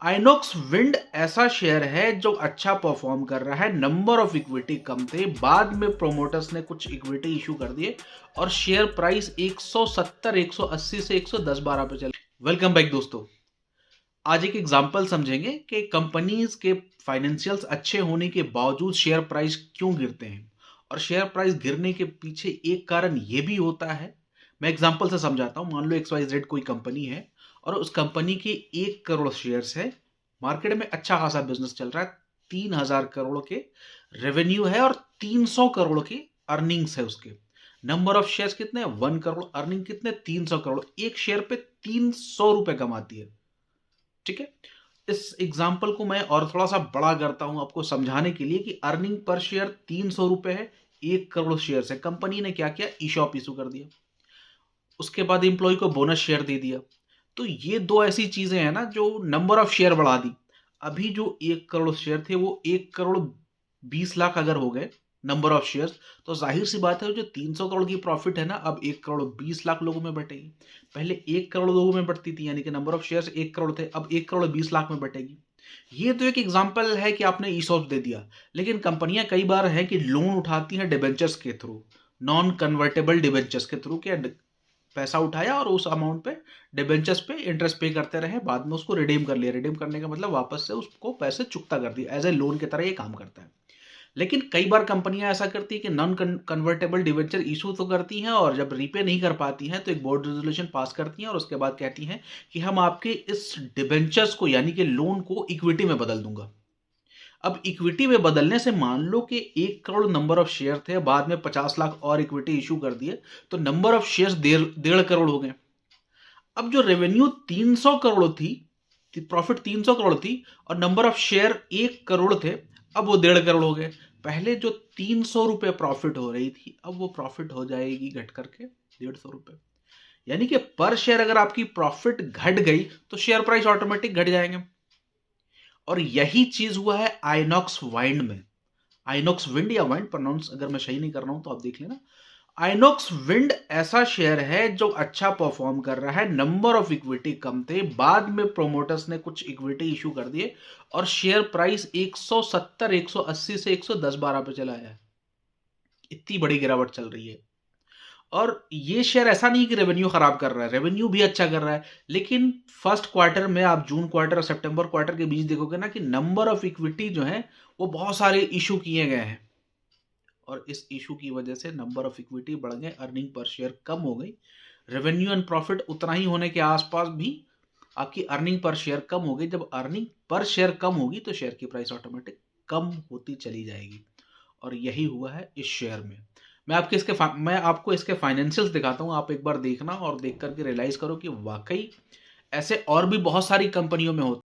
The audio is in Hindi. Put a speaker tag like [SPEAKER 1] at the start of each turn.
[SPEAKER 1] आइनॉक्स विंड ऐसा शेयर है जो अच्छा परफॉर्म कर रहा है। नंबर ऑफ इक्विटी कम थे, बाद में प्रोमोटर्स ने कुछ इक्विटी इशू कर दिए और शेयर प्राइस 170, 180 से 110-12 पे चल। वेलकम बैक दोस्तों। आज एक एग्जांपल समझेंगे कि कंपनीज के फाइनेंशियल्स अच्छे होने के बावजूद शेयर प्राइस क्यों गिरते हैं और शेयर प्राइस गिरने के पीछे एक कारण यह भी होता है। मैं एग्जांपल से समझाता हूं। मान लो XYZ कोई कंपनी है और उस कंपनी के 1 करोड़ शेयर्स है। मार्केट में अच्छा खासा बिजनेस चल रहा है, 3,000 करोड़ के रेवेन्यू है और 300 करोड़ की अर्निंग्स है। उसके नंबर ऑफ शेयर्स कितने हैं? 1 करोड़। अर्निंग कितने? 300 करोड़। एक शेयर पे 300 रुपए कमाती है। ठीक है। इस एग्जाम्पल को मैं और थोड़ा सा बड़ा करता हूं आपको समझाने के लिए कि अर्निंग पर शेयर 300 रुपए है, 1 करोड़ शेयर है। कंपनी ने क्या किया? ईशॉप इशू कर दिया, उसके बाद एम्प्लॉय को बोनस शेयर दे दिया। तो ये दो ऐसी चीजें हैं ना जो नंबर ऑफ शेयर बढ़ा दी। अभी जो 1 करोड़ शेयर थे वो 1 करोड़ 20 लाख अगर हो गए नंबर ऑफ शेयर्स, तो जाहिर सी बात है जो 300 करोड़ की प्रॉफिट है ना, अब 1 करोड़ 20 लाख लोगों में बटेगी। पहले 1 करोड़ लोगों में बढ़ती थी, यानी कि नंबर ऑफ शेयर्स 1 करोड़ थे, अब 1 करोड़ 20 लाख में बटेगी। ये तो एक एग्जाम्पल है कि आपने ईसॉप दे दिया, लेकिन कंपनियां कई बार है कि लोन उठाती हैं डिबेंचर्स के थ्रू, नॉन कन्वर्टेबल डिबेंचर्स के थ्रू। क्या पैसा उठाया और उस अमाउंट पे डिबेंचर्स पे इंटरेस्ट पे करते रहे, बाद में उसको रिडीम कर लिया। रिडीम करने का मतलब वापस से उसको पैसे चुकता कर दिया। एज ए लोन की तरह ये काम करता है। लेकिन कई बार कंपनियां ऐसा करती है कि नॉन कन्वर्टेबल डिबेंचर इशू तो करती हैं और जब रीपे नहीं कर पाती हैं तो एक बोर्ड रेजोल्यूशन पास करती हैं और उसके बाद कहती हैं कि हम आपके इस डिबेंचर्स को यानी कि लोन को इक्विटी में बदल दूंगा। अब इक्विटी में बदलने से मान लो कि 1 करोड़ नंबर ऑफ शेयर थे, बाद में 50 लाख और इक्विटी इशू कर दिए, तो नंबर ऑफ शेयर्स 1.5 करोड़ हो गए। अब जो रेवेन्यू 300 करोड़ थी, प्रॉफिट 300 करोड़ थी और नंबर ऑफ शेयर 1 करोड़ थे, अब वो 1.5 करोड़ हो गए। पहले जो 300 रुपए प्रॉफिट हो रही थी, अब वो प्रॉफिट हो जाएगी घट करके 150 रुपए। यानी कि पर शेयर अगर आपकी प्रॉफिट घट गई तो शेयर प्राइस ऑटोमेटिक घट जाएंगे। और यही चीज हुआ है आइनॉक्स वाइंड में। आइनॉक्स विंड या वाइंड प्रोनाउंस अगर मैं सही नहीं कर रहा हूं तो आप देख लेना। आइनॉक्स विंड ऐसा शेयर है जो अच्छा परफॉर्म कर रहा है। नंबर ऑफ इक्विटी कम थे, बाद में प्रोमोटर्स ने कुछ इक्विटी इशू कर दिए और शेयर प्राइस 170, 180 से 110-12 पे चला है। इतनी बड़ी गिरावट चल रही है। और ये शेयर ऐसा नहीं कि रेवेन्यू खराब कर रहा है, रेवेन्यू भी अच्छा कर रहा है, लेकिन फर्स्ट क्वार्टर में आप जून क्वार्टर और सितंबर क्वार्टर के बीच देखोगे ना कि नंबर ऑफ इक्विटी जो है वो बहुत सारे इशू किए गए हैं और इस इशू की वजह से नंबर ऑफ इक्विटी बढ़ गए, अर्निंग पर शेयर कम हो गई। रेवेन्यू एंड प्रॉफिट उतना ही होने के आसपास भी आपकी अर्निंग पर शेयर कम हो गई। जब अर्निंग पर शेयर कम होगी तो शेयर की प्राइस ऑटोमेटिक कम होती चली जाएगी और यही हुआ है इस शेयर में। मैं आपको इसके फाइनेंशियल्स दिखाता हूं, आप एक बार देखना और देख करके रियलाइज करो कि वाकई ऐसे और भी बहुत सारी कंपनियों में होता है।